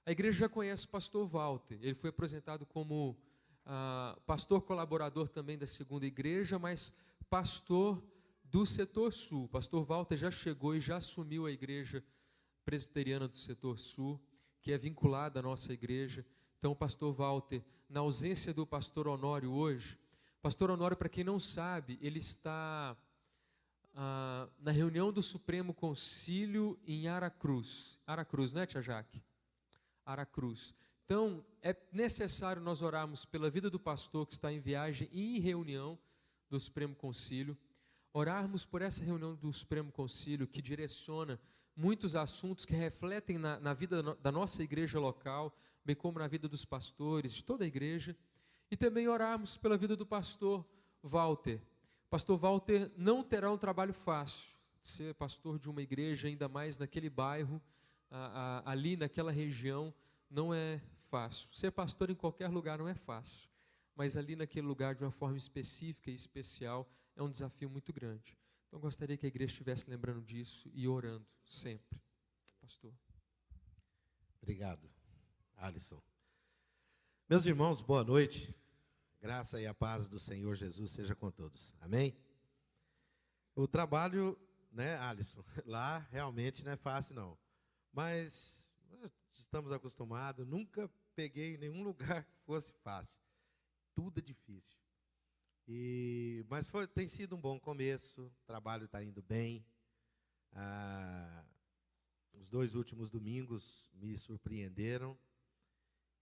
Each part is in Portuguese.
A igreja já conhece o pastor Walter. Ele foi apresentado como pastor colaborador também da segunda igreja, mas pastor do setor sul. O pastor Walter já chegou e já assumiu a igreja presbiteriana do setor sul, que é vinculada à nossa igreja. Então, o pastor Walter, na ausência do pastor Honório hoje, pastor Honório, para quem não sabe, ele está na reunião do Supremo Concílio em Aracruz. Aracruz, não é, tia Jaque? Aracruz. Então, é necessário nós orarmos pela vida do pastor que está em viagem e em reunião do Supremo Concílio, orarmos por essa reunião do Supremo Concílio que direciona muitos assuntos que refletem na vida da nossa igreja local, bem como na vida dos pastores, de toda a igreja, e também orarmos pela vida do pastor Walter. O pastor Walter não terá um trabalho fácil, ser pastor de uma igreja, ainda mais naquele bairro, ali naquela região, não é fácil. Ser pastor em qualquer lugar não é fácil, mas ali naquele lugar, de uma forma específica e especial, é um desafio muito grande. Então, gostaria que a igreja estivesse lembrando disso e orando sempre. Pastor. Obrigado, Alisson. Meus irmãos, boa noite. Graça e a paz do Senhor Jesus seja com todos. Amém? O trabalho, né, Alisson, lá realmente não é fácil, não. Mas estamos acostumados, nunca peguei nenhum lugar que fosse fácil. Tudo é difícil. Mas tem sido um bom começo, o trabalho está indo bem. Os 2 últimos domingos me surpreenderam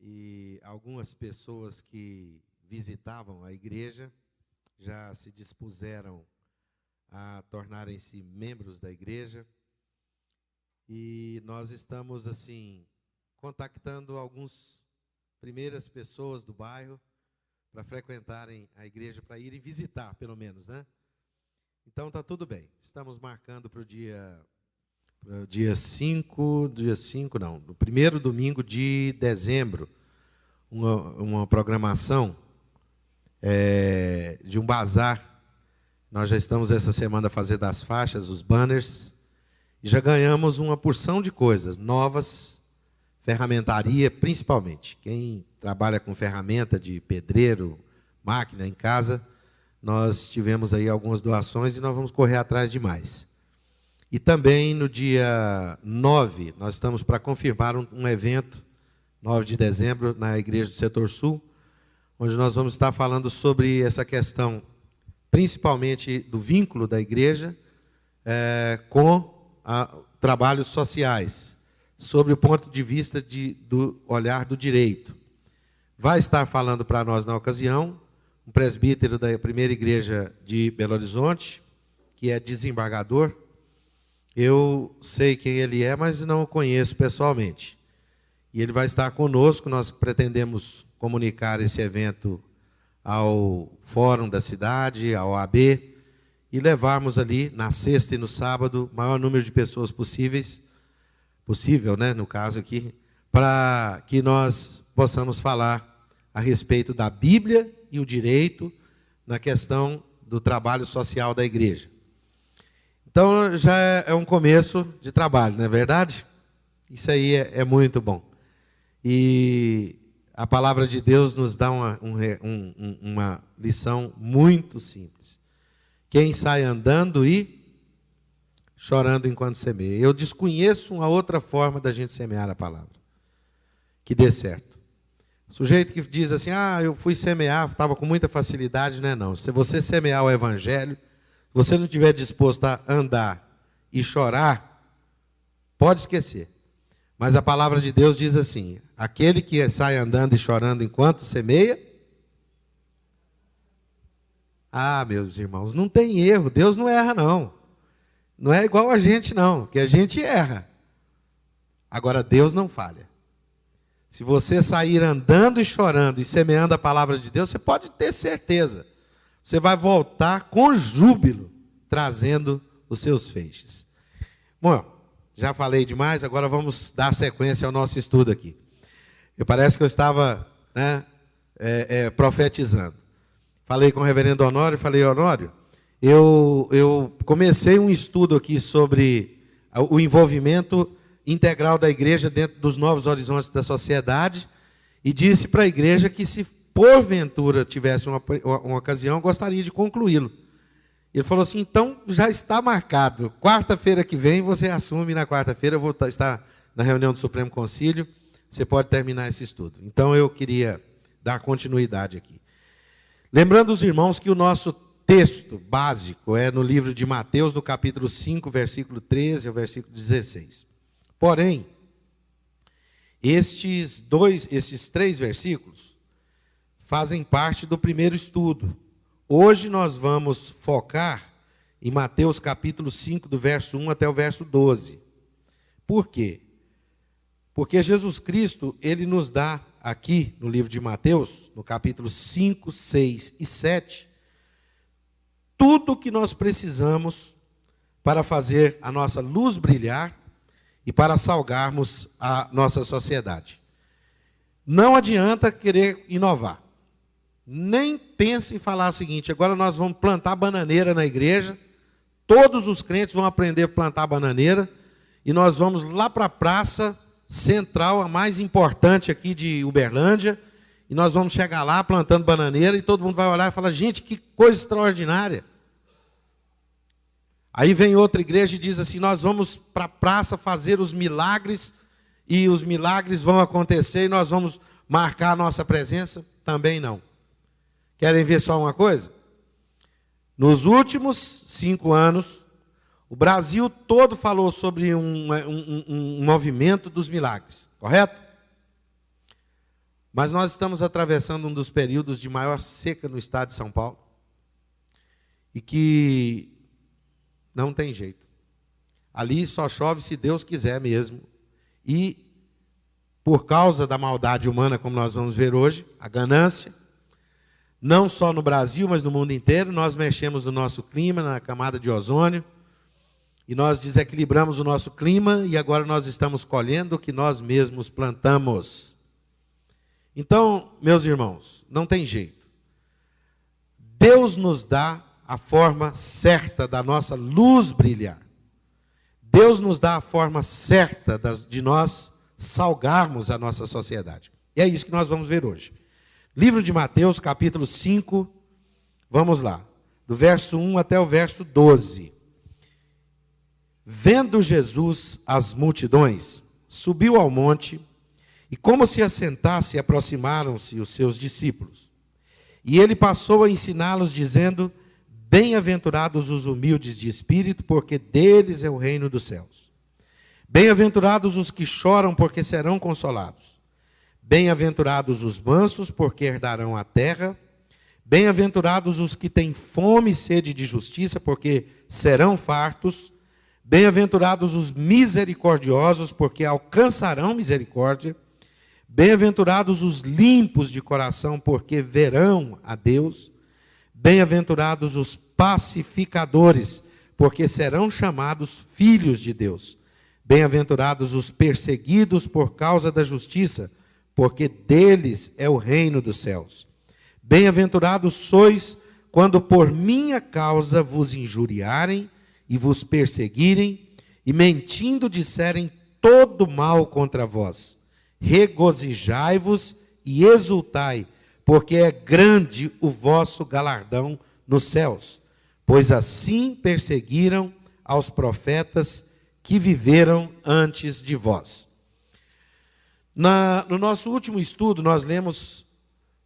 e algumas pessoas que visitavam a igreja já se dispuseram a tornarem-se membros da igreja. E nós estamos, assim, contactando algumas primeiras pessoas do bairro para frequentarem a igreja, para irem visitar, pelo menos, né? Então, está tudo bem. Estamos marcando para o dia 5, no primeiro domingo de dezembro, uma programação de um bazar. Nós já estamos essa semana fazendo as faixas, os banners, e já ganhamos uma porção de coisas novas, ferramentaria principalmente. Quem trabalha com ferramenta de pedreiro, máquina em casa, nós tivemos aí algumas doações e nós vamos correr atrás de mais. E também no dia 9, nós estamos para confirmar um evento, 9 de dezembro, na Igreja do Setor Sul, onde nós vamos estar falando sobre essa questão, principalmente do vínculo da igreja com trabalhos sociais, sobre o ponto de vista do olhar do direito. Vai estar falando para nós na ocasião um presbítero da primeira igreja de Belo Horizonte, que é desembargador. Eu sei quem ele é, mas não o conheço pessoalmente. E ele vai estar conosco. Nós pretendemos comunicar esse evento ao Fórum da Cidade, ao AB, e levarmos ali, na sexta e no sábado, o maior número de pessoas possível, né, no caso aqui, para que nós possamos falar a respeito da Bíblia e o direito na questão do trabalho social da igreja. Então, já é um começo de trabalho, não é verdade? Isso aí é muito bom. E a palavra de Deus nos dá uma lição muito simples. Quem sai andando e chorando enquanto semeia. Eu desconheço uma outra forma da gente semear a palavra que dê certo. O sujeito que diz assim, eu fui semear, estava com muita facilidade, não é não. Se você semear o evangelho, se você não estiver disposto a andar e chorar, pode esquecer. Mas a palavra de Deus diz assim, aquele que sai andando e chorando enquanto semeia, meus irmãos, não tem erro, Deus não erra não. Não é igual a gente não, que a gente erra. Agora Deus não falha. Se você sair andando e chorando e semeando a palavra de Deus, você pode ter certeza. Você vai voltar com júbilo, trazendo os seus feixes. Bom, já falei demais, agora vamos dar sequência ao nosso estudo aqui. Parece que eu estava profetizando. falei com o reverendo Honório, falei, Honório, eu comecei um estudo aqui sobre o envolvimento integral da igreja dentro dos novos horizontes da sociedade e disse para a igreja que se porventura tivesse uma ocasião, eu gostaria de concluí-lo. Ele falou assim, então já está marcado, quarta-feira que vem você assume, na quarta-feira eu vou estar na reunião do Supremo Concílio, você pode terminar esse estudo. Então eu queria dar continuidade aqui. Lembrando os irmãos que o nosso texto básico é no livro de Mateus, no capítulo 5, versículo 13 ao versículo 16. Porém, estes 3 versículos fazem parte do primeiro estudo. Hoje nós vamos focar em Mateus capítulo 5, do verso 1 até o verso 12. Por quê? Porque Jesus Cristo, ele nos dá aqui no livro de Mateus, no capítulo 5, 6 e 7, tudo o que nós precisamos para fazer a nossa luz brilhar e para salgarmos a nossa sociedade. Não adianta querer inovar. Nem pense em falar o seguinte, agora nós vamos plantar bananeira na igreja, todos os crentes vão aprender a plantar bananeira, e nós vamos lá para a praça central, a mais importante aqui de Uberlândia, e nós vamos chegar lá plantando bananeira, e todo mundo vai olhar e falar, gente, que coisa extraordinária. Aí vem outra igreja e diz assim, nós vamos para a praça fazer os milagres, e os milagres vão acontecer, e nós vamos marcar a nossa presença? Também não. Querem ver só uma coisa? Nos últimos 5 anos, o Brasil todo falou sobre um movimento dos milagres, correto? Mas nós estamos atravessando um dos períodos de maior seca no estado de São Paulo, e que não tem jeito. Ali só chove se Deus quiser mesmo. E, por causa da maldade humana, como nós vamos ver hoje, a ganância, não só no Brasil, mas no mundo inteiro, nós mexemos no nosso clima, na camada de ozônio, e nós desequilibramos o nosso clima, e agora nós estamos colhendo o que nós mesmos plantamos. Então, meus irmãos, não tem jeito. Deus nos dá a forma certa da nossa luz brilhar. Deus nos dá a forma certa de nós salgarmos a nossa sociedade. E é isso que nós vamos ver hoje. Livro de Mateus, capítulo 5, vamos lá, do verso 1 até o verso 12. Vendo Jesus as multidões, subiu ao monte, e como se assentasse, aproximaram-se os seus discípulos. E ele passou a ensiná-los, dizendo, bem-aventurados os humildes de espírito, porque deles é o reino dos céus. Bem-aventurados os que choram, porque serão consolados. Bem-aventurados os mansos, porque herdarão a terra. Bem-aventurados os que têm fome e sede de justiça, porque serão fartos. Bem-aventurados os misericordiosos, porque alcançarão misericórdia. Bem-aventurados os limpos de coração, porque verão a Deus. Bem-aventurados os pacificadores, porque serão chamados filhos de Deus. Bem-aventurados os perseguidos por causa da justiça, porque deles é o reino dos céus. Bem-aventurados sois quando por minha causa vos injuriarem e vos perseguirem, e mentindo disserem todo mal contra vós. Regozijai-vos e exultai, porque é grande o vosso galardão nos céus, pois assim perseguiram aos profetas que viveram antes de vós. No nosso último estudo, nós lemos,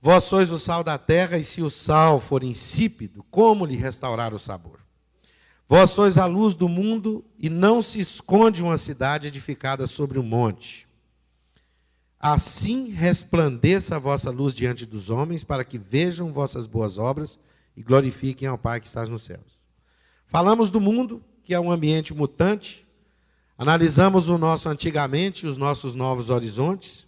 vós sois o sal da terra, e se o sal for insípido, como lhe restaurar o sabor? Vós sois a luz do mundo, e não se esconde uma cidade edificada sobre um monte. Assim resplandeça a vossa luz diante dos homens, para que vejam vossas boas obras e glorifiquem ao Pai que está nos céus. Falamos do mundo, que é um ambiente mutante. Analisamos o nosso antigamente, os nossos novos horizontes.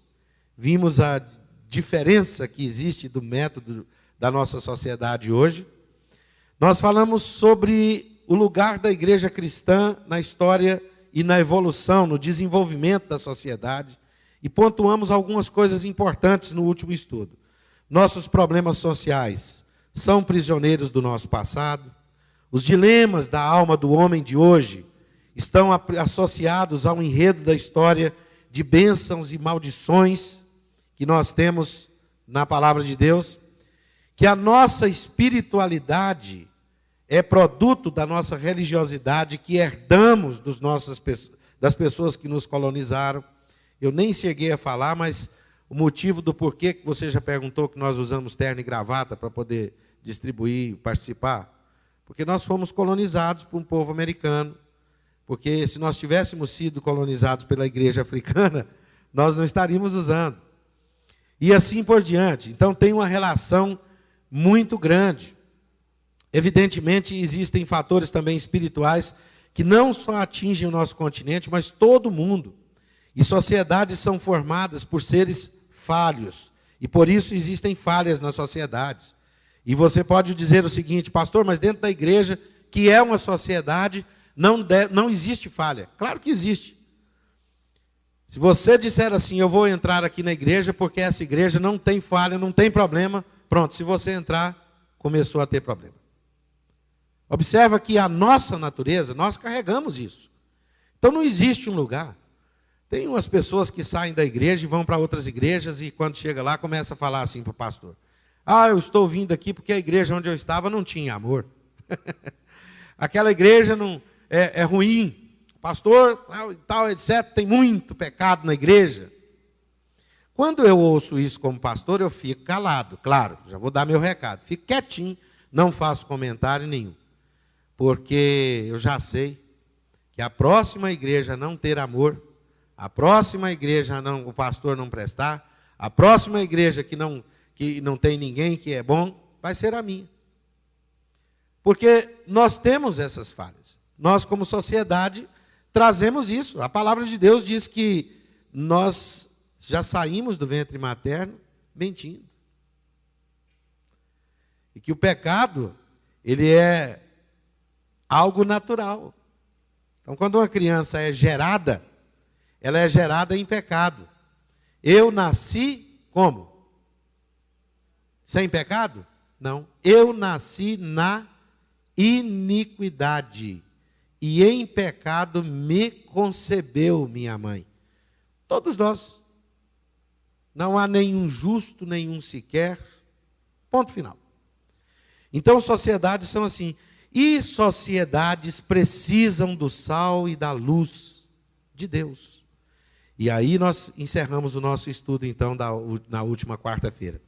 Vimos a diferença que existe do método da nossa sociedade hoje. Nós falamos sobre o lugar da igreja cristã na história e na evolução, no desenvolvimento da sociedade. E pontuamos algumas coisas importantes no último estudo. Nossos problemas sociais são prisioneiros do nosso passado. Os dilemas da alma do homem de hoje estão associados ao enredo da história de bênçãos e maldições que nós temos na palavra de Deus, que a nossa espiritualidade é produto da nossa religiosidade que herdamos das pessoas que nos colonizaram. Eu nem cheguei a falar, mas o motivo do porquê que você já perguntou que nós usamos terno e gravata para poder distribuir, participar, porque nós fomos colonizados por um povo americano, porque se nós tivéssemos sido colonizados pela igreja africana, nós não estaríamos usando. E assim por diante. Então tem uma relação muito grande. Evidentemente, existem fatores também espirituais que não só atingem o nosso continente, mas todo mundo. E sociedades são formadas por seres falhos. E por isso existem falhas nas sociedades. E você pode dizer o seguinte, pastor, mas dentro da igreja, que é uma sociedade, não existe falha. Claro que existe. Se você disser assim, eu vou entrar aqui na igreja porque essa igreja não tem falha, não tem problema, pronto, se você entrar, começou a ter problema. Observa que a nossa natureza, nós carregamos isso. Então não existe um lugar. Tem umas pessoas que saem da igreja e vão para outras igrejas e quando chega lá começa a falar assim para o pastor. Eu estou vindo aqui porque a igreja onde eu estava não tinha amor. Aquela igreja não é ruim. Pastor, tal, etc., tem muito pecado na igreja. Quando eu ouço isso como pastor, eu fico calado. Claro, já vou dar meu recado. Fico quietinho, não faço comentário nenhum. Porque eu já sei que a próxima igreja não ter amor, a próxima igreja o pastor não prestar, a próxima igreja que não tem ninguém que é bom, vai ser a minha. Porque nós temos essas falhas. Nós, como sociedade, trazemos isso. A palavra de Deus diz que nós já saímos do ventre materno mentindo. E que o pecado, ele é algo natural. Então, quando uma criança é gerada, ela é gerada em pecado. Eu nasci como? Sem pecado? Não. Eu nasci na iniquidade. E em pecado me concebeu minha mãe. Todos nós. Não há nenhum justo, nenhum sequer. Ponto final. Então, sociedades são assim. E sociedades precisam do sal e da luz de Deus. E aí nós encerramos o nosso estudo, então, na última quarta-feira.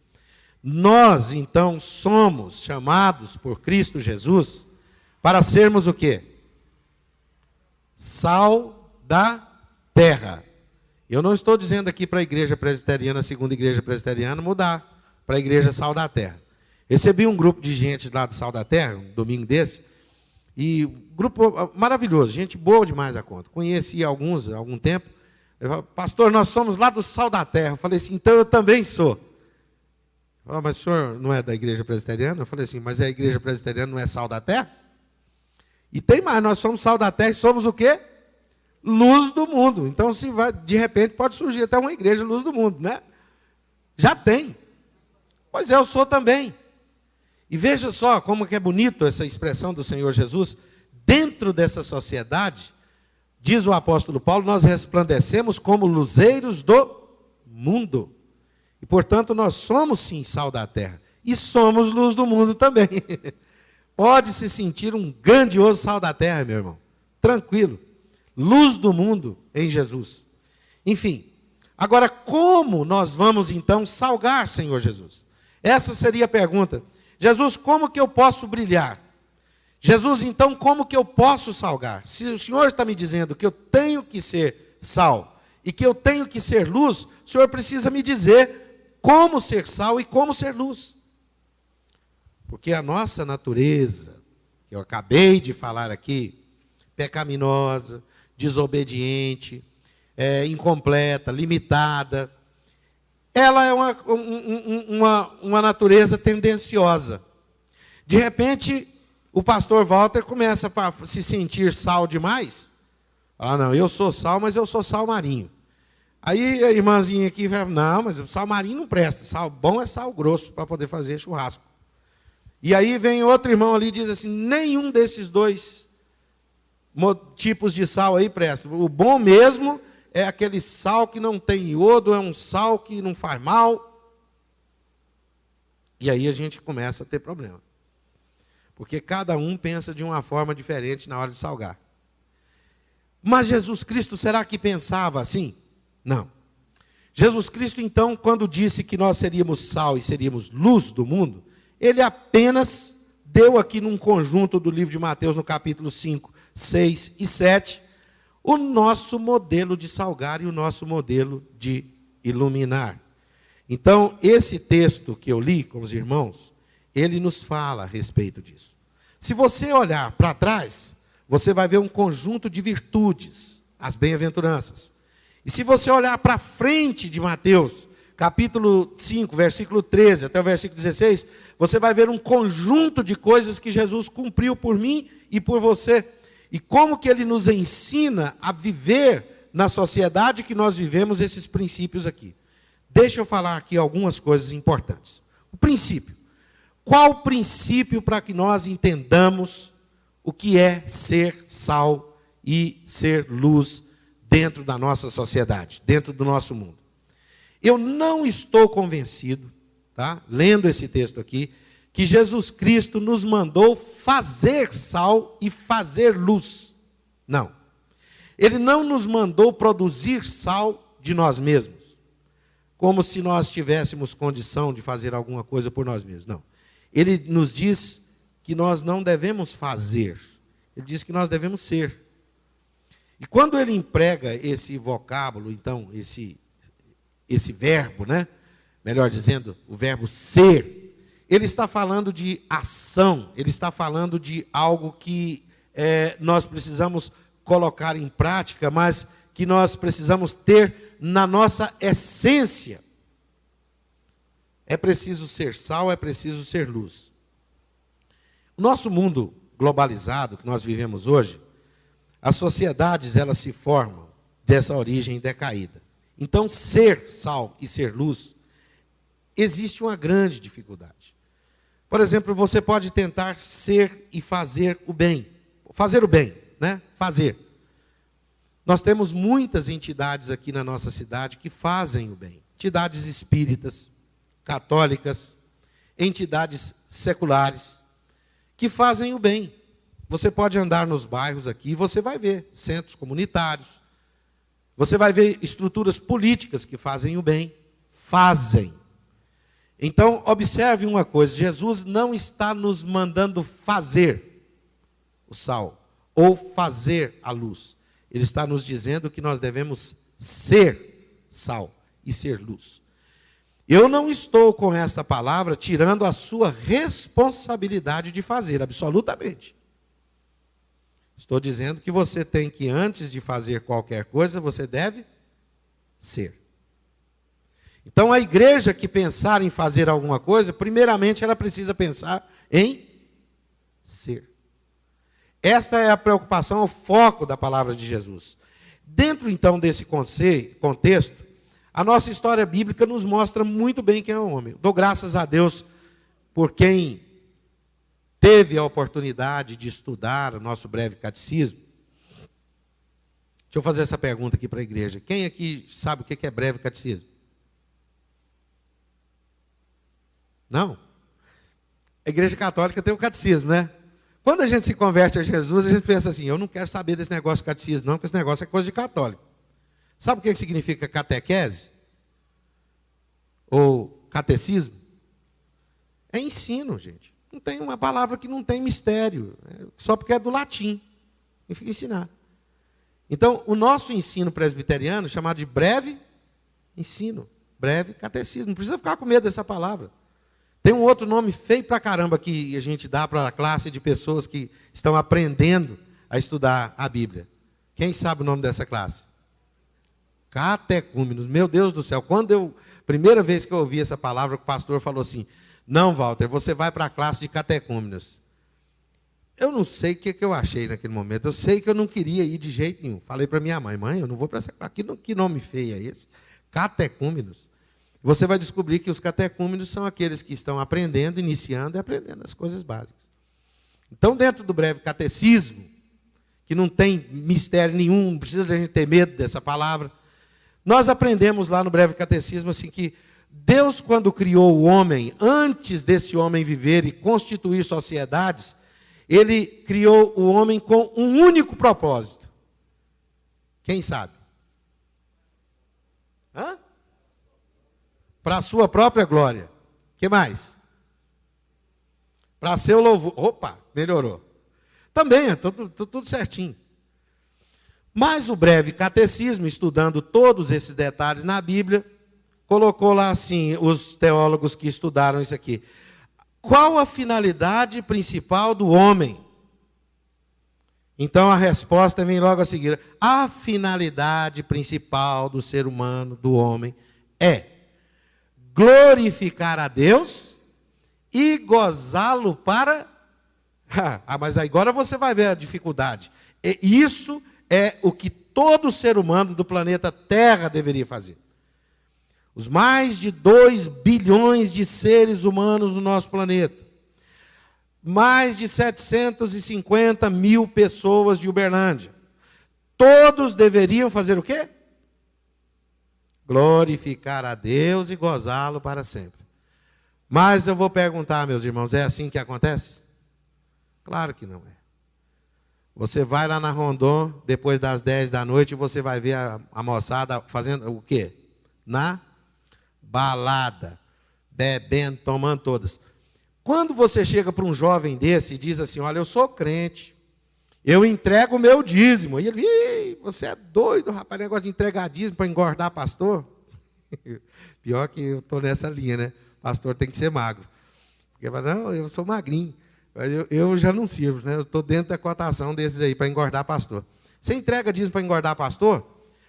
Nós, então, somos chamados por Cristo Jesus para sermos o quê? Sal da terra. Eu não estou dizendo aqui para a igreja presbiteriana, a segunda igreja presbiteriana, mudar para a igreja Sal da Terra. Recebi um grupo de gente lá do Sal da Terra, um domingo desse, e um grupo maravilhoso, gente boa demais a conta. Conheci alguns há algum tempo. Eu falei, pastor, nós somos lá do Sal da Terra. Eu falei assim, então eu também sou. Ele falou, mas o senhor não é da igreja presbiteriana? Eu falei assim, mas a igreja presbiteriana não é Sal da Terra? E tem mais, nós somos Sal da Terra e somos o quê? Luz do mundo. Então, se vai, de repente, pode surgir até uma igreja Luz do Mundo, né? Já tem. Pois é, eu sou também. E veja só como que é bonito essa expressão do Senhor Jesus. Dentro dessa sociedade, diz o apóstolo Paulo, nós resplandecemos como luzeiros do mundo. E, portanto, nós somos, sim, sal da terra. E somos luz do mundo também. Pode se sentir um grandioso sal da terra, meu irmão. Tranquilo. Luz do mundo em Jesus. Enfim, agora como nós vamos então salgar, Senhor Jesus? Essa seria a pergunta. Jesus, como que eu posso brilhar? Jesus, então, como que eu posso salgar? Se o Senhor está me dizendo que eu tenho que ser sal e que eu tenho que ser luz, o Senhor precisa me dizer como ser sal e como ser luz. Porque a nossa natureza, que eu acabei de falar aqui, pecaminosa, desobediente, incompleta, limitada, ela é uma natureza tendenciosa. De repente, o pastor Walter começa a se sentir sal demais. Fala, não, eu sou sal, mas eu sou sal marinho. Aí a irmãzinha aqui vai, não, mas o sal marinho não presta. Sal bom é sal grosso para poder fazer churrasco. E aí vem outro irmão ali e diz assim, nenhum desses dois tipos de sal aí presta. O bom mesmo é aquele sal que não tem iodo, é um sal que não faz mal. E aí a gente começa a ter problema. Porque cada um pensa de uma forma diferente na hora de salgar. Mas Jesus Cristo, será que pensava assim? Não. Jesus Cristo, então, quando disse que nós seríamos sal e seríamos luz do mundo, ele apenas deu aqui num conjunto do livro de Mateus, no capítulo 5, 6 e 7, o nosso modelo de salgar e o nosso modelo de iluminar. Então, esse texto que eu li com os irmãos, ele nos fala a respeito disso. Se você olhar para trás, você vai ver um conjunto de virtudes, as bem-aventuranças. E se você olhar para frente de Mateus, capítulo 5, versículo 13 até o versículo 16, você vai ver um conjunto de coisas que Jesus cumpriu por mim e por você. E como que ele nos ensina a viver na sociedade que nós vivemos esses princípios aqui. Deixa eu falar aqui algumas coisas importantes. O princípio. Qual o princípio para que nós entendamos o que é ser sal e ser luz dentro da nossa sociedade, dentro do nosso mundo? Eu não estou convencido, tá? Lendo esse texto aqui, que Jesus Cristo nos mandou fazer sal e fazer luz. Não. Ele não nos mandou produzir sal de nós mesmos, como se nós tivéssemos condição de fazer alguma coisa por nós mesmos. Não. Ele nos diz que nós não devemos fazer. Ele diz que nós devemos ser. E quando ele emprega esse vocábulo, então, esse verbo, né? Melhor dizendo, o verbo ser, ele está falando de ação, ele está falando de algo que nós precisamos colocar em prática, mas que nós precisamos ter na nossa essência. É preciso ser sal, é preciso ser luz. O nosso mundo globalizado que nós vivemos hoje, as sociedades elas se formam dessa origem decaída. Então, ser sal e ser luz, existe uma grande dificuldade. Por exemplo, você pode tentar ser e fazer o bem. Fazer o bem, né? Fazer. Nós temos muitas entidades aqui na nossa cidade que fazem o bem. Entidades espíritas, católicas, entidades seculares, que fazem o bem. Você pode andar nos bairros aqui e você vai ver centros comunitários. Você vai ver estruturas políticas que fazem o bem. Fazem. Então, observe uma coisa. Jesus não está nos mandando fazer o sal ou fazer a luz. Ele está nos dizendo que nós devemos ser sal e ser luz. Eu não estou com essa palavra tirando a sua responsabilidade de fazer, absolutamente. Estou dizendo que você tem que, antes de fazer qualquer coisa, você deve ser. Então, a igreja que pensar em fazer alguma coisa, primeiramente ela precisa pensar em ser. Esta é a preocupação, o foco da palavra de Jesus. Dentro, então, desse contexto, a nossa história bíblica nos mostra muito bem quem é o homem. Dou graças a Deus por quem teve a oportunidade de estudar o nosso breve catecismo. Deixa eu fazer essa pergunta aqui para a igreja. Quem aqui sabe o que é breve catecismo? Não? A igreja católica tem o catecismo, né? Quando a gente se converte a Jesus, a gente pensa assim, eu não quero saber desse negócio de catecismo, não, porque esse negócio é coisa de católico. Sabe o que significa catequese? Ou catecismo? É ensino, gente. Não tem uma palavra que não tem mistério, só porque é do latim. Significa ensinar. Então, o nosso ensino presbiteriano, chamado de breve ensino, breve catecismo. Não precisa ficar com medo dessa palavra. Tem um outro nome feio pra caramba que a gente dá para a classe de pessoas que estão aprendendo a estudar a Bíblia. Quem sabe o nome dessa classe? Catecúmenos. Meu Deus do céu, primeira vez que eu ouvi essa palavra, o pastor falou assim, não, Walter, você vai para a classe de catecúmenos. Eu não sei o que eu achei naquele momento, eu sei que eu não queria ir de jeito nenhum. Falei para minha mãe, eu não vou para essa classe, que nome feio é esse? Catecúmenos. Você vai descobrir que os catecúmenos são aqueles que estão aprendendo, iniciando e aprendendo as coisas básicas. Então, dentro do breve catecismo, que não tem mistério nenhum, não precisa a gente ter medo dessa palavra, nós aprendemos lá no breve catecismo assim que Deus, quando criou o homem, antes desse homem viver e constituir sociedades, Ele criou o homem com um único propósito. Quem sabe? Para a sua própria glória. O que mais? Para seu louvor. Opa, melhorou. Também, é tudo certinho. Mas o breve catecismo, estudando todos esses detalhes na Bíblia, colocou lá assim, os teólogos que estudaram isso aqui. Qual a finalidade principal do homem? Então a resposta vem logo a seguir. A finalidade principal do ser humano, do homem, é glorificar a Deus e gozá-lo para... mas agora você vai ver a dificuldade. Isso é o que todo ser humano do planeta Terra deveria fazer. Os mais de 2 bilhões de seres humanos no nosso planeta. Mais de 750 mil pessoas de Uberlândia. Todos deveriam fazer o quê? Glorificar a Deus e gozá-lo para sempre. Mas eu vou perguntar, meus irmãos, é assim que acontece? Claro que não é. Você vai lá na Rondon, depois das 10 da noite, e você vai ver a moçada fazendo o quê? Na balada, bebendo, tomando todas. Quando você chega para um jovem desse e diz assim, olha, eu sou crente, eu entrego o meu dízimo. E ele, ih, você é doido, rapaz, negócio de entregar dízimo para engordar pastor? Pior que eu estou nessa linha, né? Pastor tem que ser magro. Porque não, eu sou magrinho. Mas eu já não sirvo, né? Eu estou dentro da cotação desses aí, para engordar pastor. Você entrega dízimo para engordar pastor?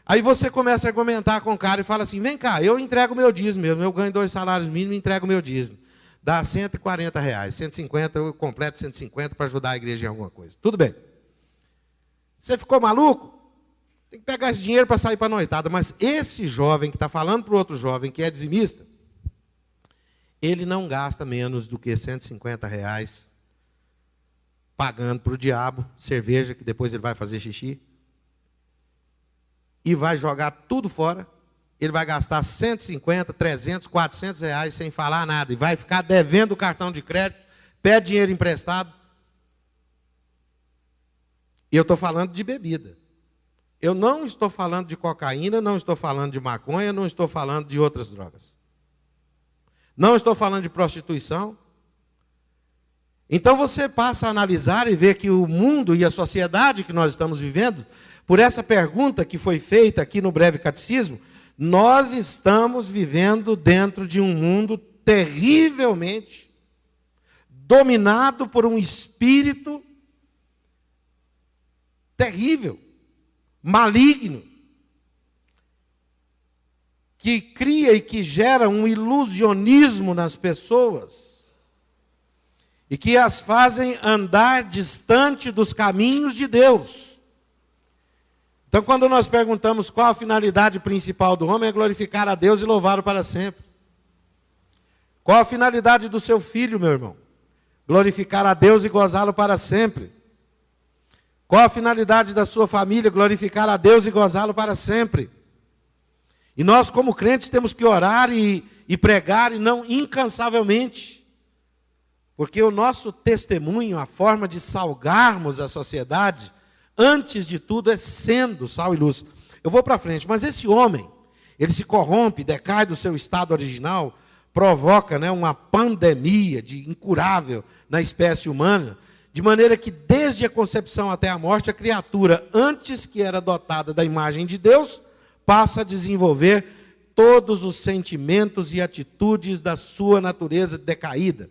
Aí você começa a argumentar com o cara e fala assim, vem cá, eu entrego o meu dízimo mesmo, eu ganho 2 salários mínimos e entrego o meu dízimo. Dá R$140, 150, eu completo 150 para ajudar a igreja em alguma coisa. Tudo bem. Você ficou maluco? Tem que pegar esse dinheiro para sair para a noitada. Mas esse jovem que está falando para o outro jovem que é dizimista, ele não gasta menos do que R$150 pagando para o diabo cerveja, que depois ele vai fazer xixi, e vai jogar tudo fora. Ele vai gastar 150, 300, 400 reais sem falar nada, e vai ficar devendo o cartão de crédito, pede dinheiro emprestado. E eu estou falando de bebida. Eu não estou falando de cocaína, não estou falando de maconha, não estou falando de outras drogas. Não estou falando de prostituição. Então você passa a analisar e ver que o mundo e a sociedade que nós estamos vivendo, por essa pergunta que foi feita aqui no breve catecismo, nós estamos vivendo dentro de um mundo terrivelmente dominado por um espírito terrível, maligno, que cria e que gera um ilusionismo nas pessoas e que as fazem andar distante dos caminhos de Deus. Então, quando nós perguntamos qual a finalidade principal do homem, é glorificar a Deus e louvá-lo para sempre. Qual a finalidade do seu filho, meu irmão? Glorificar a Deus e gozá-lo para sempre. Qual a finalidade da sua família? Glorificar a Deus e gozá-lo para sempre. E nós, como crentes, temos que orar e pregar, e não incansavelmente. Porque o nosso testemunho, a forma de salgarmos a sociedade, antes de tudo, é sendo sal e luz. Eu vou para frente, mas esse homem, ele se corrompe, decai do seu estado original, provoca, uma pandemia incurável na espécie humana, de maneira que desde a concepção até a morte, a criatura, antes que era dotada da imagem de Deus, passa a desenvolver todos os sentimentos e atitudes da sua natureza decaída.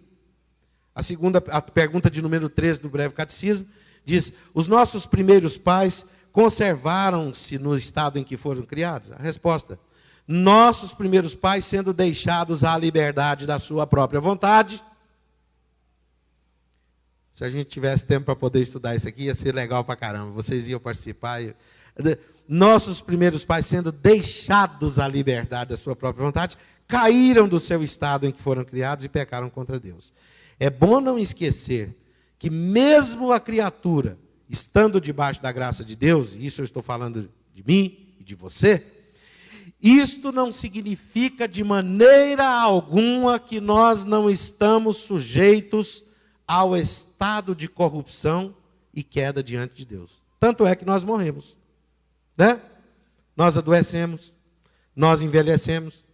A pergunta de número 13 do breve catecismo diz, os nossos primeiros pais conservaram-se no estado em que foram criados? A resposta, nossos primeiros pais sendo deixados à liberdade da sua própria vontade. Se a gente tivesse tempo para poder estudar isso aqui, ia ser legal para caramba, vocês iam participar. Nossos primeiros pais sendo deixados à liberdade da sua própria vontade, caíram do seu estado em que foram criados e pecaram contra Deus. É bom não esquecer que mesmo a criatura, estando debaixo da graça de Deus, e isso eu estou falando de mim e de você, isto não significa de maneira alguma que nós não estamos sujeitos ao estado de corrupção e queda diante de Deus. Tanto é que nós morremos, né? Nós adoecemos, nós envelhecemos.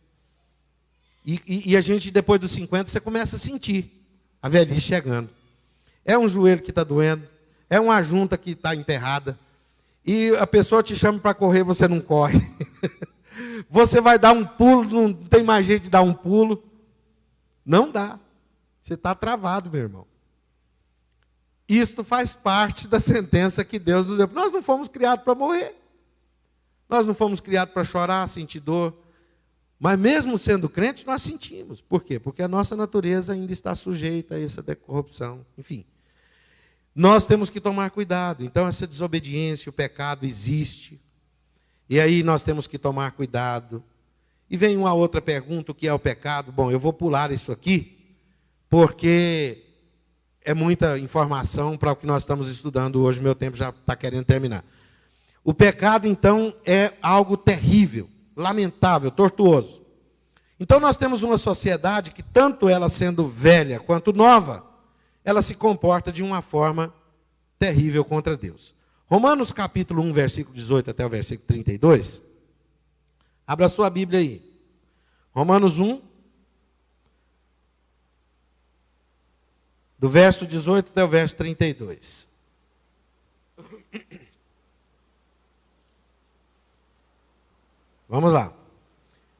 E a gente, depois dos 50, você começa a sentir a velhice chegando. É um joelho que está doendo, é uma junta que está emperrada, e a pessoa te chama para correr, você não corre. Você vai dar um pulo, não tem mais jeito de dar um pulo. Não dá. Você está travado, meu irmão. Isto faz parte da sentença que Deus nos deu. Nós não fomos criados para morrer. Nós não fomos criados para chorar, sentir dor. Mas mesmo sendo crentes, nós sentimos. Por quê? Porque a nossa natureza ainda está sujeita a essa corrupção. Enfim, nós temos que tomar cuidado. Então, essa desobediência, o pecado existe. E aí nós temos que tomar cuidado. E vem uma outra pergunta, o que é o pecado? Bom, eu vou pular isso aqui, porque é muita informação para o que nós estamos estudando hoje, meu tempo já está querendo terminar. O pecado, então, é algo terrível, lamentável, tortuoso. Então nós temos uma sociedade que, tanto ela sendo velha quanto nova, ela se comporta de uma forma terrível contra Deus. Romanos capítulo 1, versículo 18 até o versículo 32. Abra sua Bíblia aí. Romanos 1, do verso 18 até o verso 32. Vamos lá.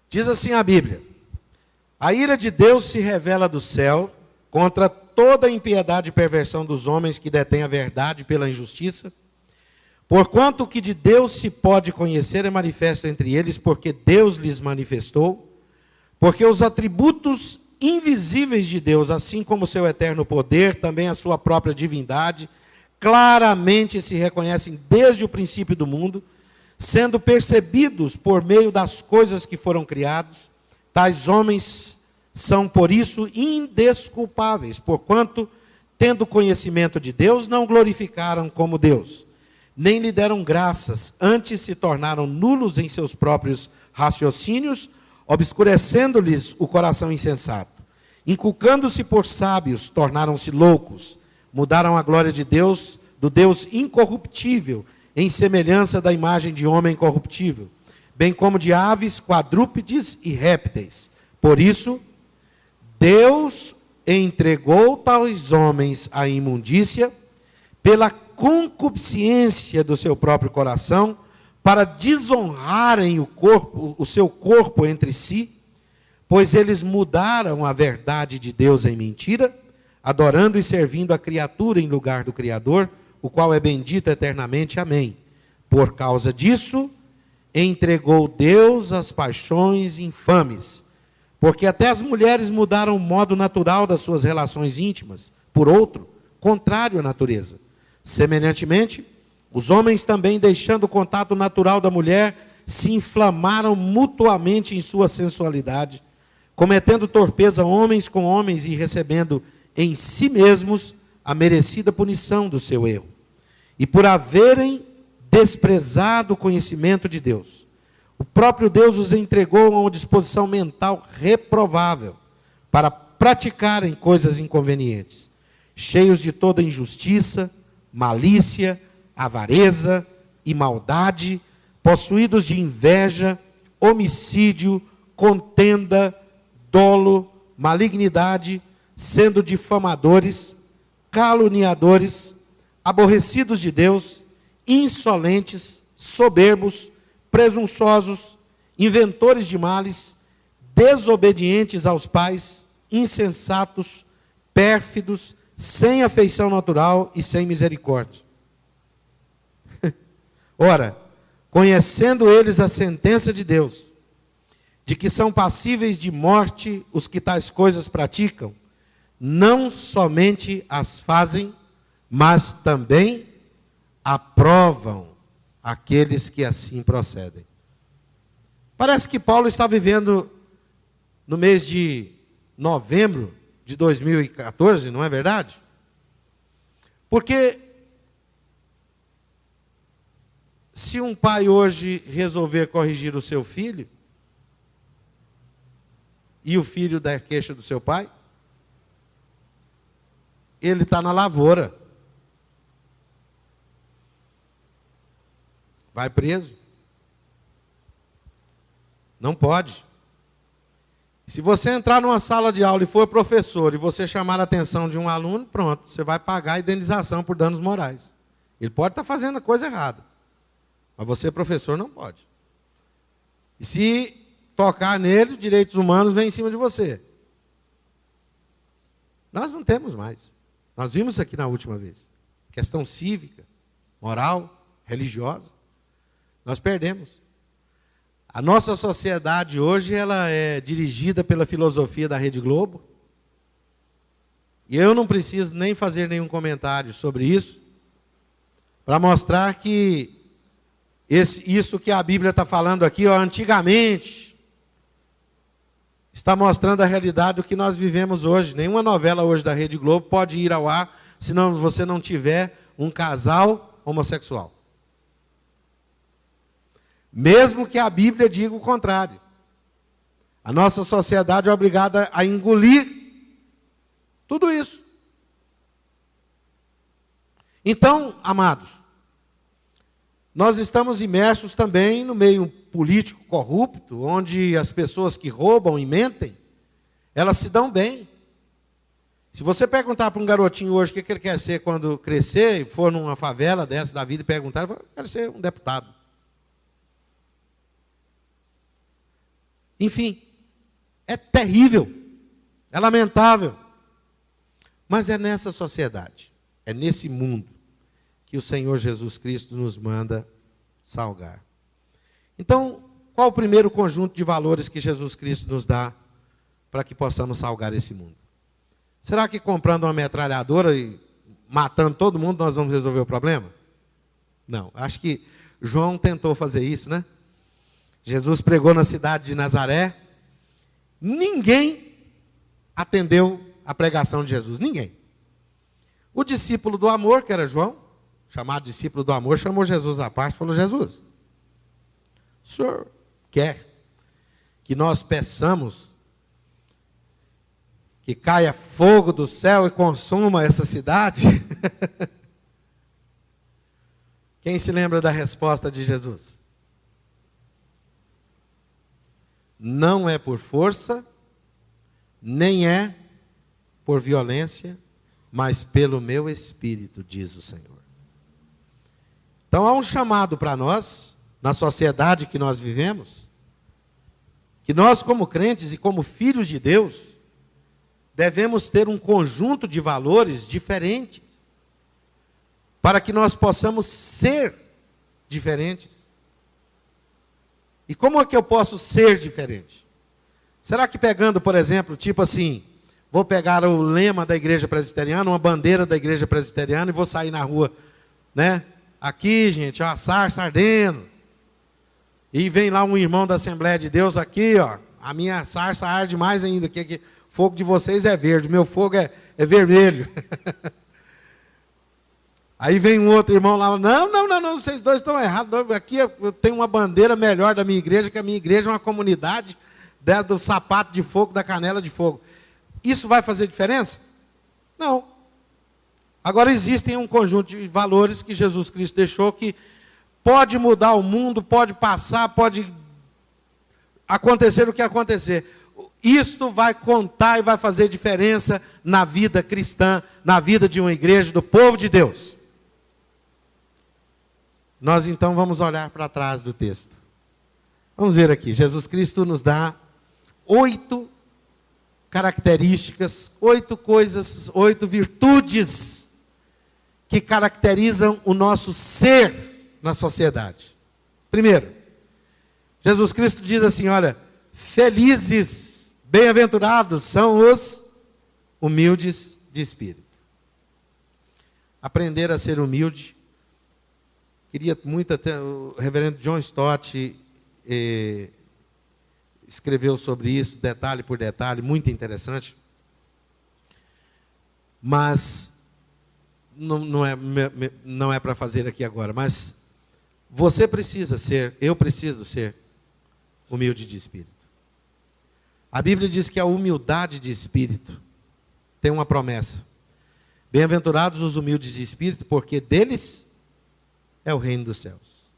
Diz assim a Bíblia: a ira de Deus se revela do céu contra toda a impiedade e perversão dos homens que detêm a verdade pela injustiça, porquanto o que de Deus se pode conhecer é manifesto entre eles, porque Deus lhes manifestou, porque os atributos invisíveis de Deus, assim como o seu eterno poder, também a sua própria divindade, claramente se reconhecem desde o princípio do mundo, sendo percebidos por meio das coisas que foram criados. Tais homens são, por isso, indesculpáveis, porquanto, tendo conhecimento de Deus, não glorificaram como Deus, nem lhe deram graças, antes se tornaram nulos em seus próprios raciocínios, obscurecendo-lhes o coração insensato. Inculcando-se por sábios, tornaram-se loucos, mudaram a glória de Deus, do Deus incorruptível, em semelhança da imagem de homem corruptível, bem como de aves, quadrúpedes e répteis. Por isso, Deus entregou tais homens à imundícia, pela concupiscência do seu próprio coração, para desonrarem o seu corpo entre si, pois eles mudaram a verdade de Deus em mentira, adorando e servindo a criatura em lugar do Criador, o qual é bendito eternamente. Amém. Por causa disso, entregou Deus às paixões infames, porque até as mulheres mudaram o modo natural das suas relações íntimas, por outro, contrário à natureza. Semelhantemente, os homens também, deixando o contato natural da mulher, se inflamaram mutuamente em sua sensualidade, cometendo torpeza homens com homens e recebendo em si mesmos a merecida punição do seu erro. E por haverem desprezado o conhecimento de Deus, o próprio Deus os entregou a uma disposição mental reprovável para praticarem coisas inconvenientes, cheios de toda injustiça, malícia, avareza e maldade, possuídos de inveja, homicídio, contenda, dolo, malignidade, sendo difamadores, caluniadores, aborrecidos de Deus, insolentes, soberbos, presunçosos, inventores de males, desobedientes aos pais, insensatos, pérfidos, sem afeição natural e sem misericórdia. Ora, conhecendo eles a sentença de Deus, de que são passíveis de morte os que tais coisas praticam, não somente as fazem, mas também aprovam aqueles que assim procedem. Parece que Paulo está vivendo no mês de novembro de 2014, não é verdade? Porque se um pai hoje resolver corrigir o seu filho, e o filho der queixa do seu pai, ele está na lavoura. Vai preso. Não pode. Se você entrar numa sala de aula e for professor e você chamar a atenção de um aluno, pronto, você vai pagar a indenização por danos morais. Ele pode estar fazendo a coisa errada, mas você, professor, não pode. E se tocar nele, direitos humanos vêm em cima de você. Nós não temos mais. Nós vimos isso aqui na última vez. Questão cívica, moral, religiosa. Nós perdemos. A nossa sociedade hoje ela é dirigida pela filosofia da Rede Globo. E eu não preciso nem fazer nenhum comentário sobre isso, para mostrar que isso que a Bíblia está falando aqui, antigamente, está mostrando a realidade do que nós vivemos hoje. Nenhuma novela hoje da Rede Globo pode ir ao ar se você não tiver um casal homossexual. Mesmo que a Bíblia diga o contrário. A nossa sociedade é obrigada a engolir tudo isso. Então, amados, nós estamos imersos também no meio político corrupto, onde as pessoas que roubam e mentem, elas se dão bem. Se você perguntar para um garotinho hoje o que ele quer ser quando crescer, e for numa favela dessa da vida e perguntar, ele fala, quero ser um deputado. Enfim, é terrível, é lamentável, mas é nessa sociedade, é nesse mundo que o Senhor Jesus Cristo nos manda salgar. Então, qual o primeiro conjunto de valores que Jesus Cristo nos dá para que possamos salgar esse mundo? Será que comprando uma metralhadora e matando todo mundo nós vamos resolver o problema? Não, acho que João tentou fazer isso, né? Jesus pregou na cidade de Nazaré, ninguém atendeu a pregação de Jesus, ninguém. O discípulo do amor, que era João, chamado discípulo do amor, chamou Jesus à parte e falou, Jesus, o senhor quer que nós peçamos que caia fogo do céu e consuma essa cidade? Quem se lembra da resposta de Jesus? Não é por força, nem é por violência, mas pelo meu Espírito, diz o Senhor. Então há um chamado para nós, na sociedade que nós vivemos, que nós como crentes e como filhos de Deus, devemos ter um conjunto de valores diferentes, para que nós possamos ser diferentes. E como é que eu posso ser diferente? Será que pegando, por exemplo, tipo assim, vou pegar o lema da igreja presbiteriana, uma bandeira da igreja presbiteriana e vou sair na rua, né? Aqui, gente, ó, sarça ardendo. E vem lá um irmão da Assembleia de Deus aqui, ó, a minha sarça arde mais ainda, que o fogo de vocês é verde, meu fogo é vermelho. Aí vem um outro irmão lá, não, vocês dois estão errados. Aqui eu tenho uma bandeira melhor da minha igreja, que a minha igreja é uma comunidade do sapato de fogo, da canela de fogo. Isso vai fazer diferença? Não. Agora existem um conjunto de valores que Jesus Cristo deixou que pode mudar o mundo, pode passar, pode acontecer o que acontecer. Isto vai contar e vai fazer diferença na vida cristã, na vida de uma igreja, do povo de Deus. Nós então vamos olhar para trás do texto. Vamos ver aqui, Jesus Cristo nos dá 8 características, 8 coisas, 8 virtudes que caracterizam o nosso ser na sociedade. Primeiro, Jesus Cristo diz assim, olha, felizes, bem-aventurados são os humildes de espírito. Aprender a ser humilde. Queria muito até o reverendo John Stott escreveu sobre isso, detalhe por detalhe, muito interessante. Mas não é para fazer aqui agora. Mas você precisa ser, eu preciso ser humilde de espírito. A Bíblia diz que a humildade de espírito tem uma promessa. Bem-aventurados os humildes de espírito, porque deles é o reino dos céus.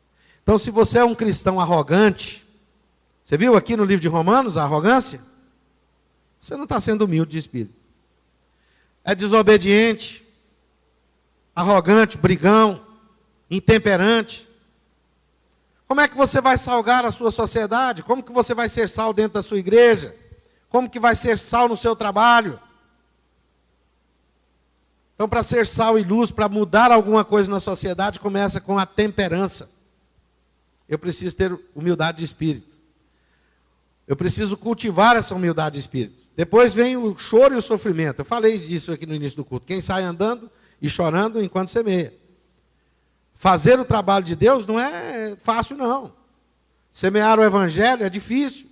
Então, se você é um cristão arrogante, você viu aqui no livro de Romanos a arrogância? Você não está sendo humilde de espírito. É desobediente, arrogante, brigão, intemperante. Como é que você vai salgar a sua sociedade? Como que você vai ser sal dentro da sua igreja? Como que vai ser sal no seu trabalho? Então, para ser sal e luz, para mudar alguma coisa na sociedade, começa com a temperança. Eu preciso ter humildade de espírito. Eu preciso cultivar essa humildade de espírito. Depois vem o choro e o sofrimento. Eu falei disso aqui no início do culto. Quem sai andando e chorando enquanto semeia. Fazer o trabalho de Deus não é fácil, não. Semear o evangelho é difícil.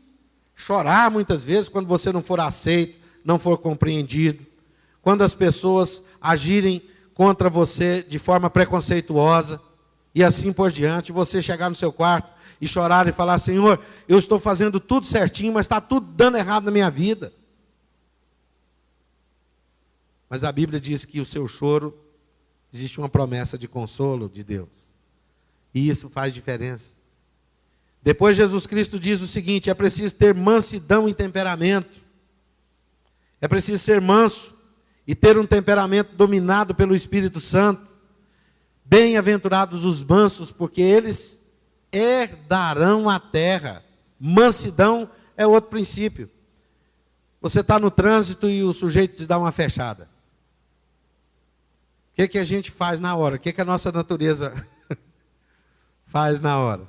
Chorar muitas vezes quando você não for aceito, não for compreendido. Quando as pessoas agirem contra você de forma preconceituosa. E assim por diante. Você chegar no seu quarto e chorar e falar: Senhor, eu estou fazendo tudo certinho, mas está tudo dando errado na minha vida. Mas a Bíblia diz que o seu choro, existe uma promessa de consolo de Deus. E isso faz diferença. Depois Jesus Cristo diz o seguinte: é preciso ter mansidão e temperamento. É preciso ser manso e ter um temperamento dominado pelo Espírito Santo. Bem-aventurados os mansos, porque eles herdarão a terra. Mansidão é outro princípio. Você está no trânsito e o sujeito te dá uma fechada. O que a gente faz na hora? O que a nossa natureza faz na hora?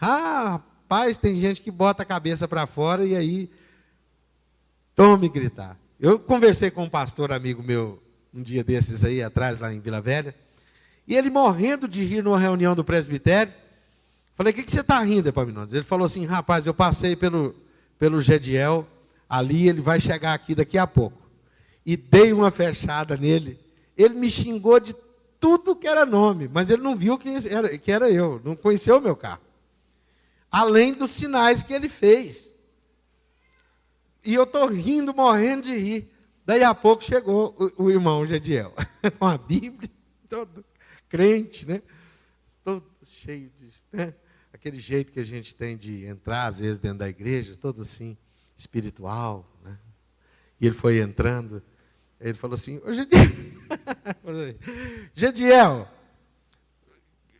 Ah, rapaz, tem gente que bota a cabeça para fora e aí tome gritar. Eu conversei com um pastor amigo meu um dia desses aí atrás, lá em Vila Velha, e ele morrendo de rir numa reunião do presbitério. Falei: o que você está rindo, Epaminondas? Ele falou assim: rapaz, eu passei pelo Gediel, ali ele vai chegar aqui daqui a pouco. E dei uma fechada nele. Ele me xingou de tudo que era nome, mas ele não viu que era eu, não conheceu o meu carro. Além dos sinais que ele fez. E eu estou rindo, morrendo de rir. Daí a pouco chegou o irmão Gediel, com a Bíblia, todo crente, né? Todo cheio de... né? Aquele jeito que a gente tem de entrar, às vezes, dentro da igreja, todo assim, espiritual, né? E ele foi entrando, ele falou assim: ô Gediel, Gediel,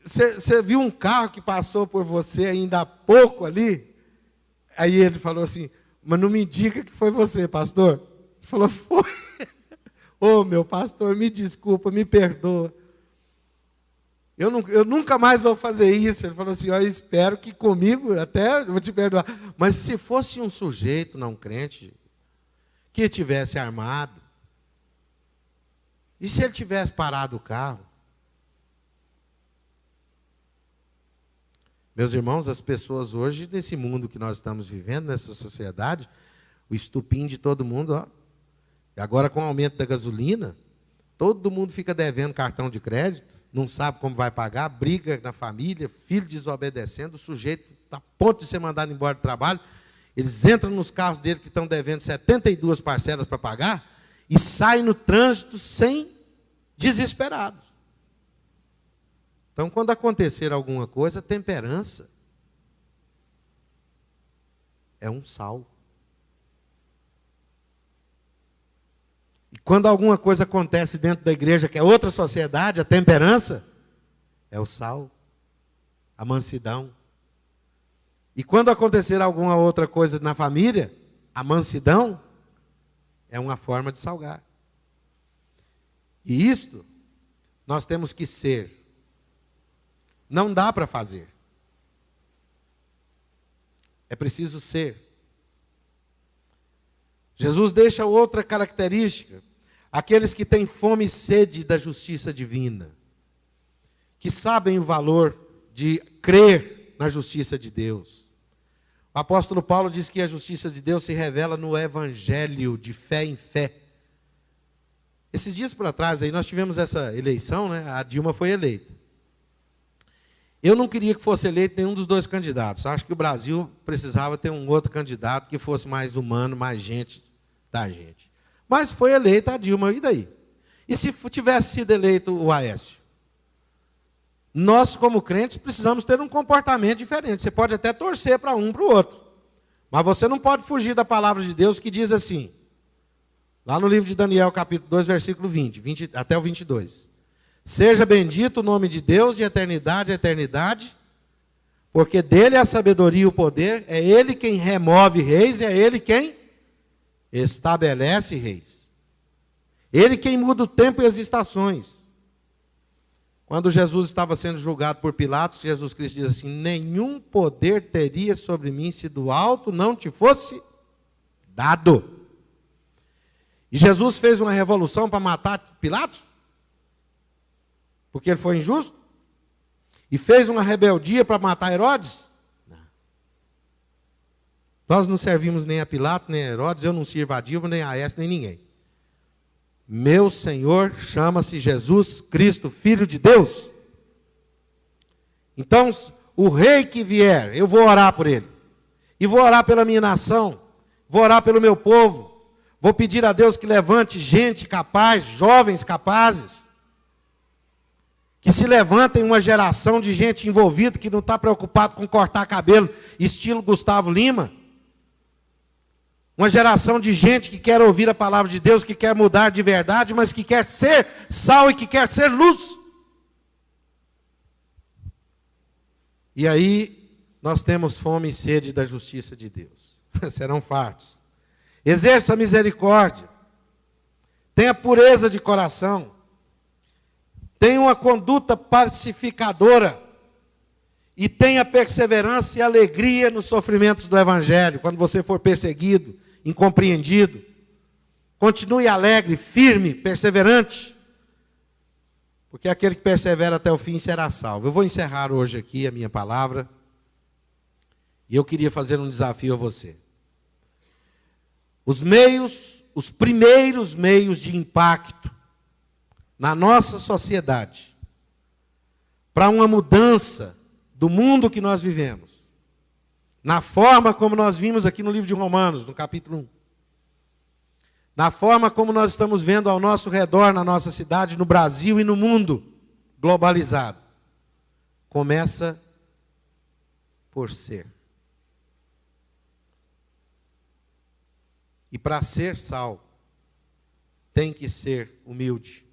você viu um carro que passou por você ainda há pouco ali? Aí ele falou assim: mas não me diga que foi você, pastor. Ele falou: foi. Ô, meu pastor, me desculpa, me perdoa. Eu nunca mais vou fazer isso. Ele falou assim: eu espero que comigo até eu vou te perdoar. Mas se fosse um sujeito não crente, que tivesse armado, e se ele tivesse parado o carro? Meus irmãos, as pessoas hoje, nesse mundo que nós estamos vivendo, nessa sociedade, o estupim de todo mundo, ó. E agora com o aumento da gasolina, todo mundo fica devendo cartão de crédito, não sabe como vai pagar, briga na família, filho desobedecendo, o sujeito está a ponto de ser mandado embora do trabalho, eles entram nos carros dele que estão devendo 72 parcelas para pagar, e saem no trânsito desesperados. Então, quando acontecer alguma coisa, temperança é um sal. E quando alguma coisa acontece dentro da igreja, que é outra sociedade, a temperança é o sal, a mansidão. E quando acontecer alguma outra coisa na família, a mansidão é uma forma de salgar. E isto nós temos que ser. Não dá para fazer. É preciso ser. Jesus deixa outra característica. Aqueles que têm fome e sede da justiça divina. Que sabem o valor de crer na justiça de Deus. O apóstolo Paulo diz que a justiça de Deus se revela no evangelho, de fé em fé. Esses dias para trás aí nós tivemos essa eleição, né? A Dilma foi eleita. Eu não queria que fosse eleito nenhum dos dois candidatos. Acho que o Brasil precisava ter um outro candidato que fosse mais humano, mais gente da gente. Mas foi eleita a Dilma, e daí? E se tivesse sido eleito o Aécio? Nós, como crentes, precisamos ter um comportamento diferente. Você pode até torcer para um, para o outro. Mas você não pode fugir da palavra de Deus que diz assim, lá no livro de Daniel, capítulo 2, versículo 20 até o 22. Seja bendito o nome de Deus de eternidade a eternidade, porque dele é a sabedoria e o poder, é ele quem remove reis e é ele quem estabelece reis. Ele quem muda o tempo e as estações. Quando Jesus estava sendo julgado por Pilatos, Jesus Cristo diz assim, nenhum poder teria sobre mim se do alto não te fosse dado. E Jesus fez uma revolução para matar Pilatos? Porque ele foi injusto? E fez uma rebeldia para matar Herodes? Não. Nós não servimos nem a Pilatos, nem a Herodes, eu não sirvo a Dilma, nem a Aécio, nem ninguém. Meu Senhor chama-se Jesus Cristo, Filho de Deus. Então, o rei que vier, eu vou orar por ele. E vou orar pela minha nação. Vou orar pelo meu povo. Vou pedir a Deus que levante gente capaz, jovens capazes. Que se levantem uma geração de gente envolvida que não está preocupado com cortar cabelo, estilo Gustavo Lima. Uma geração de gente que quer ouvir a palavra de Deus, que quer mudar de verdade, mas que quer ser sal e que quer ser luz. E aí, nós temos fome e sede da justiça de Deus. Serão fartos. Exerça a misericórdia. Tenha pureza de coração. Tenha uma conduta pacificadora. E tenha perseverança e alegria nos sofrimentos do Evangelho, quando você for perseguido, incompreendido. Continue alegre, firme, perseverante, porque aquele que persevera até o fim será salvo. Eu vou encerrar hoje aqui a minha palavra, e eu queria fazer um desafio a você. Os primeiros meios de impacto na nossa sociedade, para uma mudança do mundo que nós vivemos, na forma como nós vimos aqui no livro de Romanos, no capítulo 1, na forma como nós estamos vendo ao nosso redor, na nossa cidade, no Brasil e no mundo globalizado, começa por ser. E para ser sal, tem que ser humilde,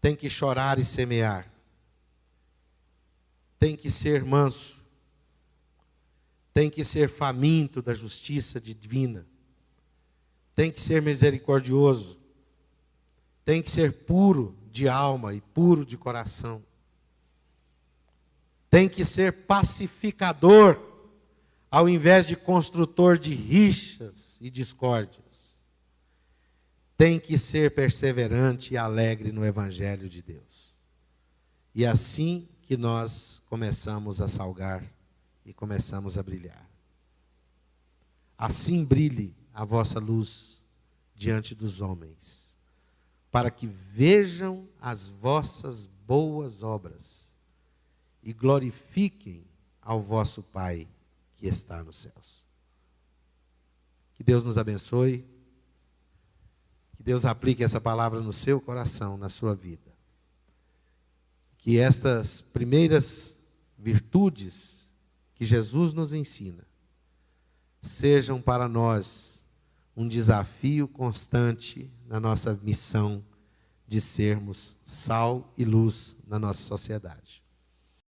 tem que chorar e semear, tem que ser manso, tem que ser faminto da justiça divina, tem que ser misericordioso, tem que ser puro de alma e puro de coração, tem que ser pacificador, ao invés de construtor de rixas e discórdias, tem que ser perseverante e alegre no Evangelho de Deus. E assim que nós começamos a salgar e começamos a brilhar. Assim brilhe a vossa luz diante dos homens, para que vejam as vossas boas obras e glorifiquem ao vosso Pai que está nos céus. Que Deus nos abençoe, que Deus aplique essa palavra no seu coração, na sua vida. Que estas primeiras virtudes que Jesus nos ensina sejam para nós um desafio constante na nossa missão de sermos sal e luz na nossa sociedade.